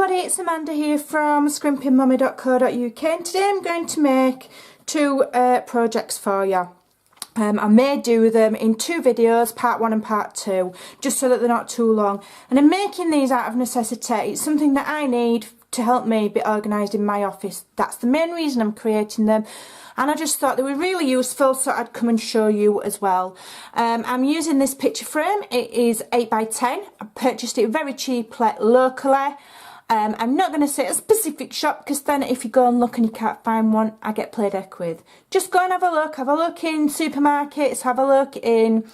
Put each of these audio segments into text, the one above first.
everybody, it's Amanda here from Scrimpingmommy.co.uk, and today I'm going to make two projects for you. I may do them in two videos, part one and part two, just so that they're not too long. And I'm making these out of necessity. It's something that I need to help me be organised in my office. That's the main reason I'm creating them. And I just thought they were really useful, so I'd come and show you as well. I'm using this picture frame. It is 8x10. I purchased it very cheaply locally. I'm not going to say a specific shop, because then if you go and look and you can't find one, I get played heck with. Just go and have a look. Have a look in supermarkets. Have a look in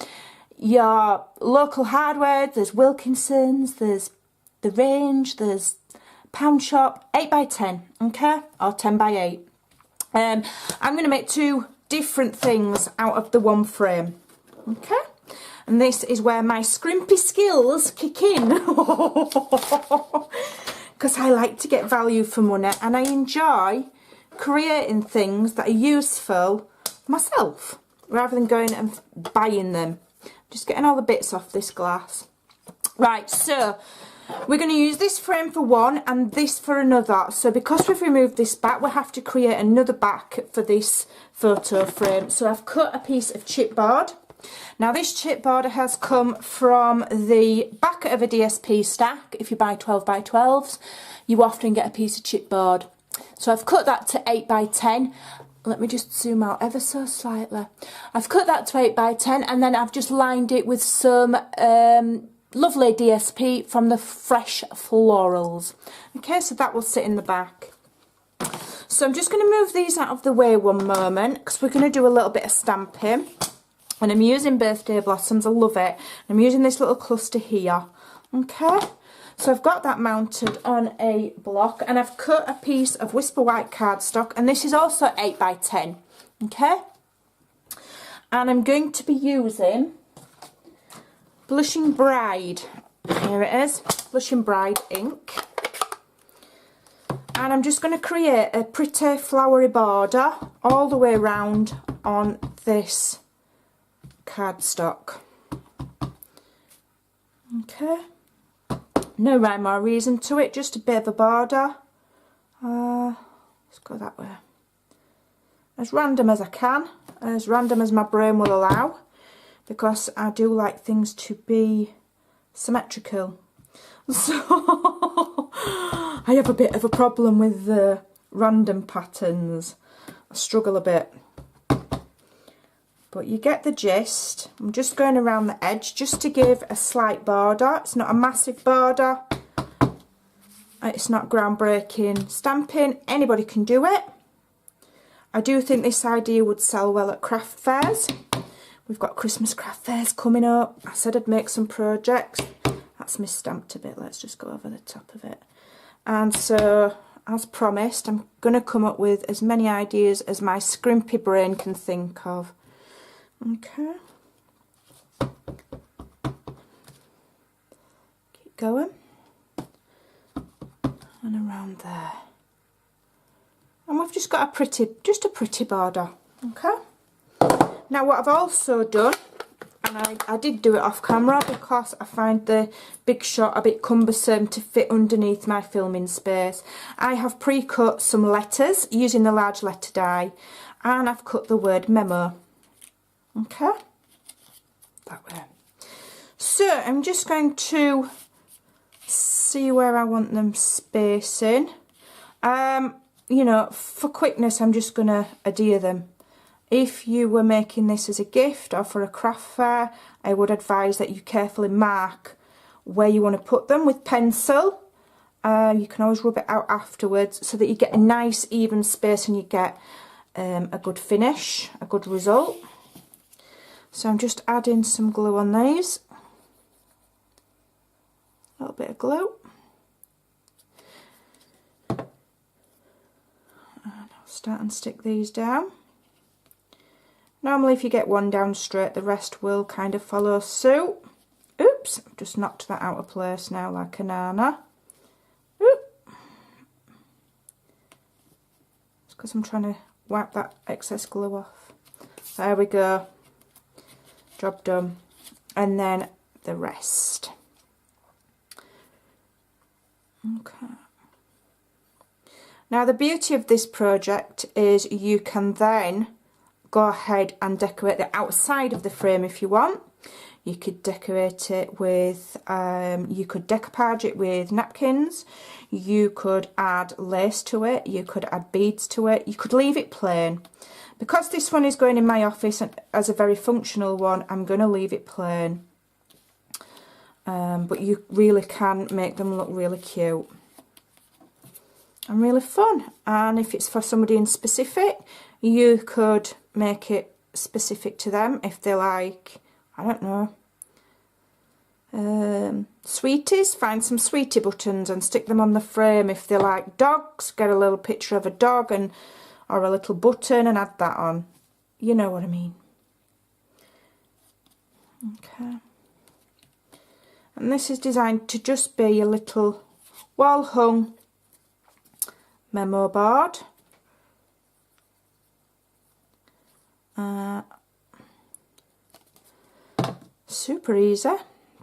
your local hardware. There's Wilkinson's. There's The Range. There's Pound Shop. 8x10, okay? Or 10x8. I'm going to make two different things out of the one frame, okay? And this is where my scrimpy skills kick in. Because I like to get value for money, and I enjoy creating things that are useful myself, rather than going and buying them. Just getting all the bits off this glass. Right, so we're going to use this frame for one and this for another. So because we've removed this back, we'll have to create another back for this photo frame. So I've cut a piece of chipboard. Now this chipboard has come from the back of a DSP stack. If you buy 12x12s, you often get a piece of chipboard. So I've cut that to 8x10. Let me just zoom out ever so slightly. I've cut that to 8x10, and then I've just lined it with some lovely DSP from the Fresh Florals. Okay, so that will sit in the back. So I'm just going to move these out of the way one moment, because we're going to do a little bit of stamping. And I'm using Birthday Blossoms, I love it. I'm using this little cluster here. Okay, so I've got that mounted on a block, and I've cut a piece of Whisper White cardstock, and this is also 8x10. Okay, and I'm going to be using Blushing Bride. Here it is, Blushing Bride ink. And I'm just going to create a pretty flowery border all the way around on this cardstock. Okay, no rhyme or reason to it, just a bit of a border. Let's go that way. As random as I can, as random as my brain will allow, because I do like things to be symmetrical. So I have a bit of a problem with the random patterns. I struggle a bit. But you get the gist. I'm just going around the edge just to give a slight border. It's not a massive border. It's not groundbreaking stamping. Anybody can do it. I do think this idea would sell well at craft fairs. We've got Christmas craft fairs coming up. I said I'd make some projects. That's misstamped a bit. Let's just go over the top of it. And so, as promised, I'm going to come up with as many ideas as my scrimpy brain can think of. Okay. Keep going. And around there. And we've just got a pretty border. Okay. Now what I've also done, and I did do it off camera because I find the big shot a bit cumbersome to fit underneath my filming space. I have pre-cut some letters using the large letter die, and I've cut the word memo. Okay, that way. So I'm just going to see where I want them spacing. You know, for quickness, I'm just going to adhere them. If you were making this as a gift or for a craft fair, I would advise that you carefully mark where you want to put them with pencil. You can always rub it out afterwards so that you get a nice even space and you get a good finish, a good result. So I'm just adding some glue on these. A little bit of glue. And I'll start and stick these down. Normally if you get one down straight, the rest will kind of follow suit. Oops, I've just knocked that out of place now like a nana. Oop. It's because I'm trying to wipe that excess glue off. There we go. Job done. And then the rest. Okay. Now the beauty of this project is you can then go ahead and decorate the outside of the frame if you want. You could decorate it with, you could decoupage it with napkins, you could add lace to it, you could add beads to it, you could leave it plain. Because this one is going in my office as a very functional one, I'm going to leave it plain. But you really can make them look really cute and really fun. And if it's for somebody in specific, you could make it specific to them if they like, I don't know, sweeties. Find some sweetie buttons and stick them on the frame. If they like dogs, get a little picture of a dog and or a little button and add that on. You know what I mean. Okay. And this is designed to just be a little wall hung memo board. Super easy,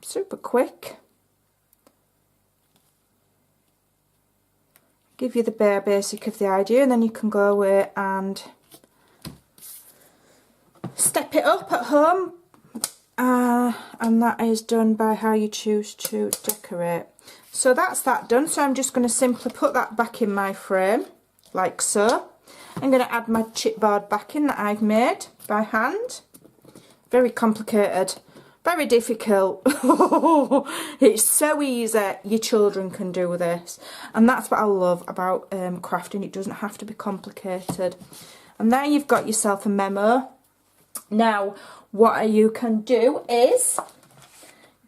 super quick. Give you the bare basic of the idea, and then you can go away and step it up at home. And that is done by how you choose to decorate. So that's that done. So I'm just going to simply put that back in my frame, like so. I'm going to add my chipboard backing that I've made by hand. Very complicated, very difficult. It's so easy. Your children can do this. And that's what I love about crafting. It doesn't have to be complicated. And there you've got yourself a memo. Now, what you can do is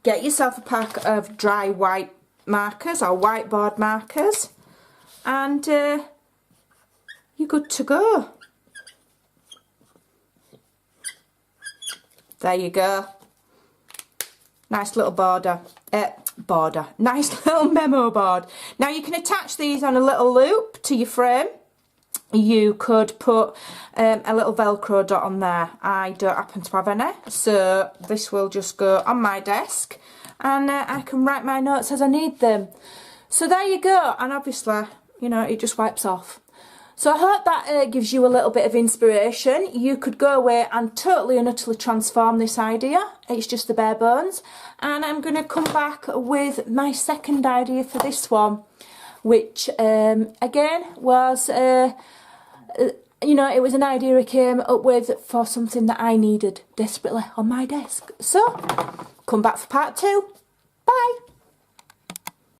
get yourself a pack of dry white markers or whiteboard markers, and you're good to go. There you go. Nice little nice little memo board. Now you can attach these on a little loop to your frame. You could put a little Velcro dot on there. I don't happen to have any, so this will just go on my desk and I can write my notes as I need them. So there you go, and obviously, you know, it just wipes off. So I hope that gives you a little bit of inspiration. You could go away and totally and utterly transform this idea. It's just the bare bones. And I'm going to come back with my second idea for this one, which again was, you know, it was an idea I came up with for something that I needed desperately on my desk. So, come back for part 2. Bye!